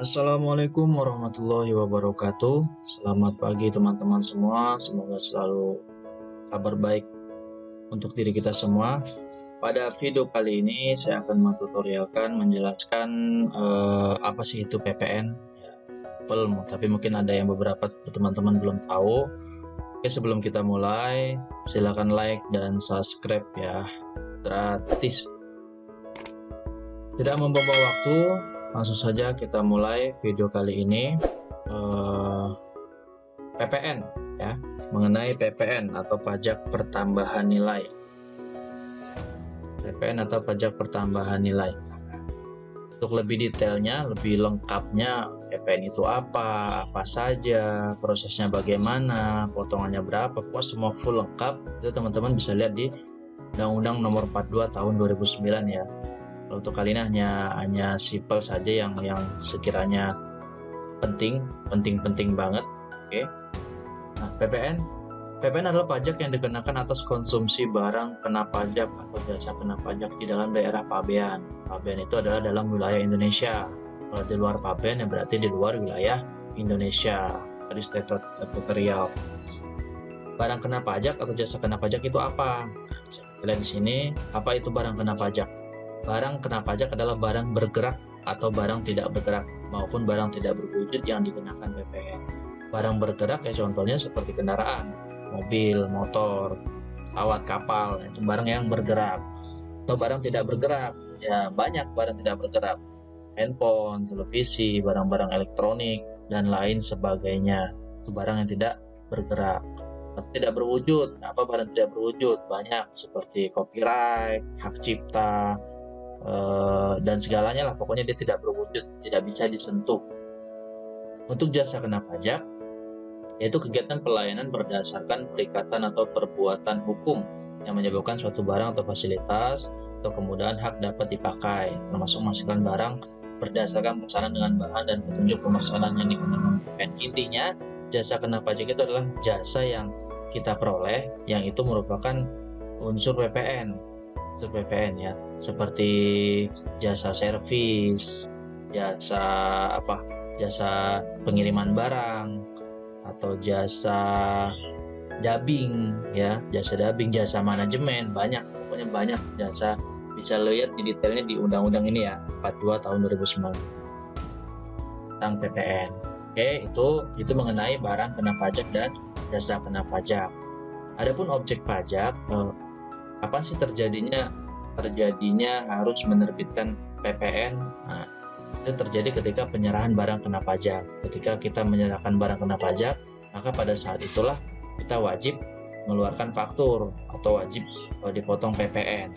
Assalamualaikum warahmatullahi wabarakatuh. Selamat pagi teman-teman semua. Semoga selalu kabar baik untuk diri kita semua. Pada video kali ini saya akan mentutorialkan menjelaskan apa sih itu PPN. Tapi mungkin ada yang beberapa teman-teman belum tahu. Oke, sebelum kita mulai, silakan like dan subscribe ya, gratis. Tidak membuang waktu, langsung saja kita mulai video kali ini. PPN ya, mengenai PPN atau pajak pertambahan nilai. PPN atau pajak pertambahan nilai. Untuk lebih detailnya, lebih lengkapnya, PPN itu apa saja, prosesnya bagaimana, potongannya berapa, pokoknya semua full lengkap itu teman-teman bisa lihat di Undang-Undang Nomor 42 Tahun 2009 ya. Untuk kali ini hanya simpel saja yang sekiranya penting banget. Oke. Nah, PPN adalah pajak yang dikenakan atas konsumsi barang kena pajak atau jasa kena pajak di dalam daerah pabean. Pabean itu adalah dalam wilayah Indonesia. Kalau di luar pabean ya berarti di luar wilayah Indonesia, di state teritorial. Barang kena pajak atau jasa kena pajak itu apa? Kita lihat di sini, apa itu barang kena pajak? Barang kena pajak adalah barang bergerak atau barang tidak bergerak maupun barang tidak berwujud yang dikenakan PPN. Barang bergerak ya contohnya seperti kendaraan, mobil, motor, pesawat, kapal, itu barang yang bergerak. Atau barang tidak bergerak, ya banyak barang tidak bergerak. Handphone, televisi, barang-barang elektronik, dan lain sebagainya. Itu barang yang tidak bergerak. Tidak berwujud, apa barang tidak berwujud? Banyak seperti copyright, hak cipta, dan segalanya lah, pokoknya dia tidak berwujud, tidak bisa disentuh. Untuk jasa kena pajak, yaitu kegiatan pelayanan berdasarkan perikatan atau perbuatan hukum yang menyebabkan suatu barang atau fasilitas atau kemudahan hak dapat dipakai, termasuk menghasilkan barang berdasarkan pesanan dengan bahan dan petunjuk pemesanan yang dikenakan PPN. Intinya, jasa kena pajak itu adalah jasa yang kita peroleh, yang itu merupakan unsur PPN ya, seperti jasa servis, jasa pengiriman barang, atau jasa dubbing ya, jasa manajemen, pokoknya banyak jasa. Bisa lihat di detailnya di undang-undang ini ya, 42 tahun 2009 tentang PPN. Oke, itu mengenai barang kena pajak dan jasa kena pajak. Adapun objek pajak, kapan sih terjadinya harus menerbitkan PPN? Nah, itu terjadi ketika penyerahan barang kena pajak. Ketika kita menyerahkan barang kena pajak, maka pada saat itulah kita wajib mengeluarkan faktur atau wajib dipotong PPN.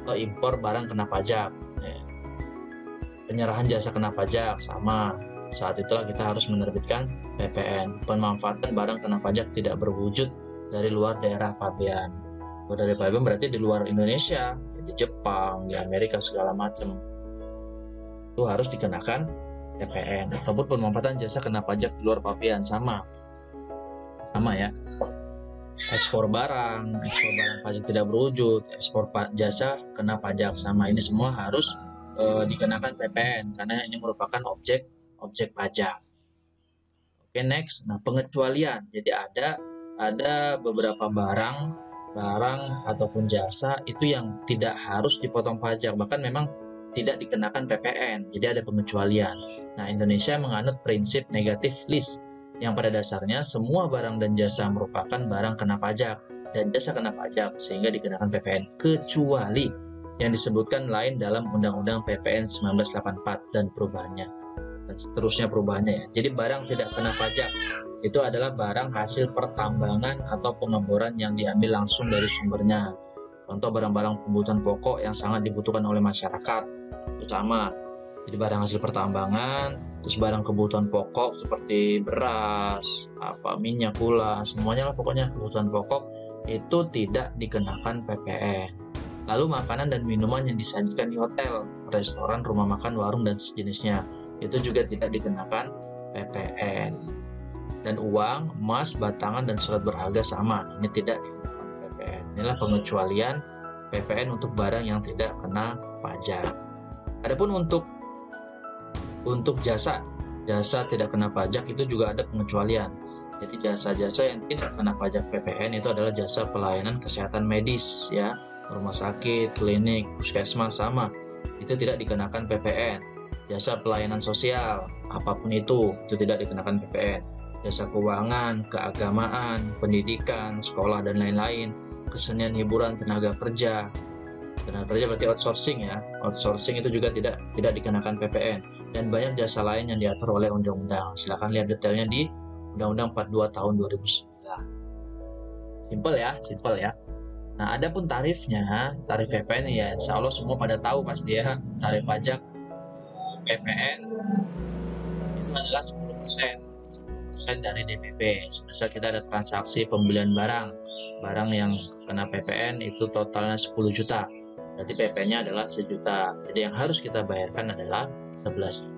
Atau impor barang kena pajak. Penyerahan jasa kena pajak sama. Saat itulah kita harus menerbitkan PPN. Pemanfaatan barang kena pajak tidak berwujud dari luar daerah pabean. Kalau dari pabean berarti di luar Indonesia, di Jepang, di Amerika segala macam. Itu harus dikenakan PPN. Ataupun pemanfaatan jasa kena pajak di luar pabean sama ya. Ekspor barang pajak tidak berwujud, ekspor jasa kena pajak sama. Ini semua harus dikenakan PPN karena ini merupakan objek pajak. Oke, next. Nah, pengecualian. Jadi ada beberapa barang ataupun jasa itu yang tidak harus dipotong pajak, bahkan memang tidak dikenakan PPN. Jadi ada pengecualian. Nah, Indonesia menganut prinsip negative list yang pada dasarnya semua barang dan jasa merupakan barang kena pajak dan jasa kena pajak sehingga dikenakan PPN, kecuali yang disebutkan lain dalam Undang-Undang PPN 1984 dan perubahannya, dan seterusnya perubahannya ya. Jadi barang tidak kena pajak itu adalah barang hasil pertambangan atau pengeboran yang diambil langsung dari sumbernya. Contoh barang-barang kebutuhan pokok yang sangat dibutuhkan oleh masyarakat, utama. Jadi barang hasil pertambangan, terus barang kebutuhan pokok seperti beras, minyak, gula, semuanya lah pokoknya kebutuhan pokok itu tidak dikenakan PPN. Lalu makanan dan minuman yang disajikan di hotel, restoran, rumah makan, warung dan sejenisnya itu juga tidak dikenakan PPN. Dan uang, emas, batangan dan surat berharga sama, ini tidak dikenakan PPN. Inilah pengecualian PPN untuk barang yang tidak kena pajak. Adapun untuk Untuk jasa tidak kena pajak itu juga ada pengecualian. Jadi jasa-jasa yang tidak kena pajak PPN itu adalah jasa pelayanan kesehatan medis ya, rumah sakit, klinik, puskesmas sama. Itu tidak dikenakan PPN. Jasa pelayanan sosial, apapun itu tidak dikenakan PPN. Jasa keuangan, keagamaan, pendidikan, sekolah dan lain-lain, kesenian, hiburan, tenaga kerja berarti outsourcing ya. Outsourcing itu juga tidak dikenakan PPN, dan banyak jasa lain yang diatur oleh undang-undang. Silahkan lihat detailnya di Undang-Undang 42 tahun 2009. Simpel ya. Nah, adapun tarif PPN ya insya Allah semua pada tahu pasti ya. Tarif pajak PPN itu adalah 10% dari DPP. Semisal kita ada transaksi pembelian barang yang kena PPN itu totalnya 10 juta. Berarti PPN-nya adalah 1 juta. Jadi yang harus kita bayarkan adalah 11 juta.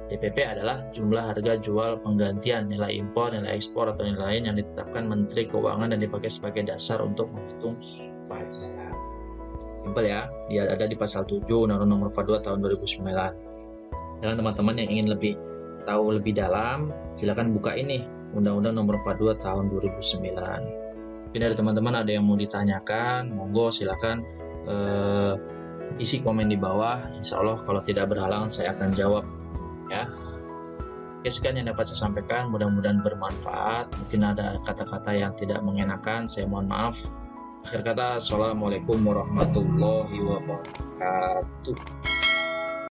DPP adalah jumlah harga jual penggantian nilai impor, nilai ekspor, atau nilai lain yang ditetapkan Menteri Keuangan dan dipakai sebagai dasar untuk menghitung pajak. Simpel ya. Dia ada di pasal 7 Undang-Undang Nomor 42 tahun 2009. Dan teman-teman yang ingin tahu lebih dalam, silakan buka ini Undang-Undang Nomor 42 tahun 2009. Mungkin dari teman-teman ada yang mau ditanyakan, monggo silakan isi komen di bawah. Insya Allah kalau tidak berhalangan saya akan jawab ya. Oke, sekian yang dapat saya sampaikan, mudah-mudahan bermanfaat. Mungkin ada kata-kata yang tidak mengenakan, saya mohon maaf. Akhir kata, assalamualaikum warahmatullahi wabarakatuh.